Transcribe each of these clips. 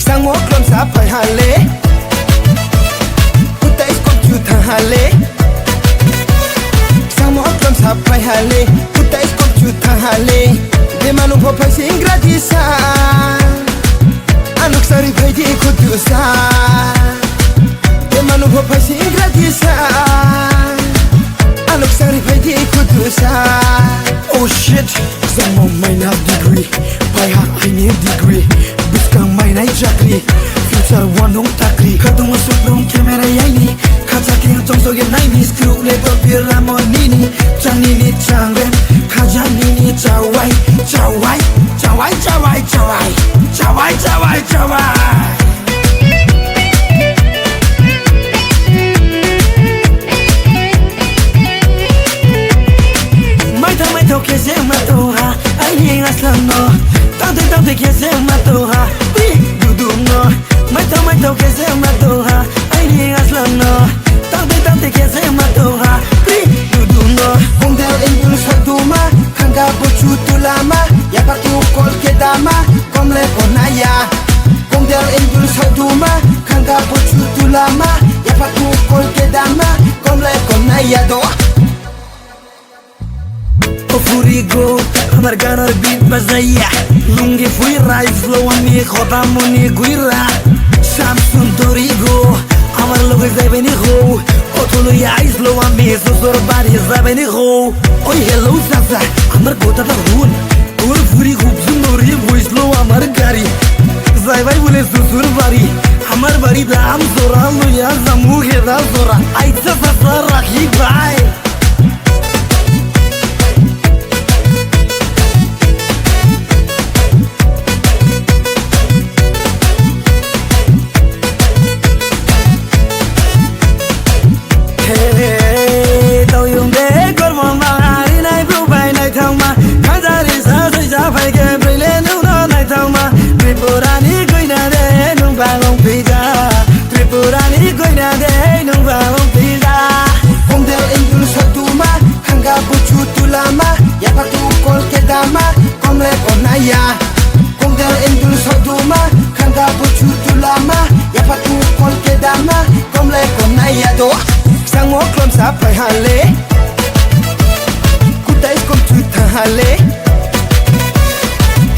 Sang mo klam sa pai hale Utai skop chu tha hale Sang mo klam sa pai hale Utai skop chu tha hale De manu pho phai sing gratisa Anuk sari phai di khudu sa De manu pho phai sing gratisa Anuk sari phai di khudu sa Oh shit Sang mo may na degree Pai ha I need degree Biskang may na jakri Future one dong takri Kadung masuk dong kamera yaini Kaca keng tong soge naini Screw level pira mo nini Chanini changren Kaja nini chawai Chawai Chawai chawai chawai Chawai chawai chawai Mai thau kese matoha Ai ni aslan no Tau te kese matoha Du du no Mai thau kese matoha Ai ni aslan no Tau te kese matoha Du du no Kung del indul saduma Kanga bochu tulama Ya patu kol kedama Komle konaya Kung del indul saduma Kanga bochu tulama Ya patu kol kedama Komle konaya do Furigo, hamar ganar beat bazaya Lungi fui rai flow ami khoda moni guira Samsung Dorigo, hamar logo zabeni ho Otulu ya islo ami susur bari zabeni ho Oi hello sasa, hamar kota da hun Tur furigo zumori voice lo hamar gari Zaibai bole susur bari Hamar bari da am zora lo ya zamu heda zora Aitsa sasa rakhi bai Tripurani goina de nung balong pizza Kung del indul saduma Hangga bucu tulama Ya patu kol kedama Komle konaya Kung del indul saduma Hangga bucu tulama Ya patu kol kedama Komle konaya do Sang mo klom sa pai hale Kutais kom chu tha hale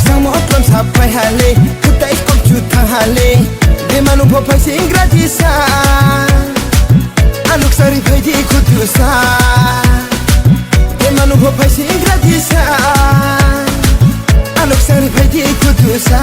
Sang mo klom sa pai hale Kutais kom chu tha hale De manu pho phai sing gratisa Anuk sari phai di khudusa De manu pho phai sing gratisa Anuk sari phai di khudusa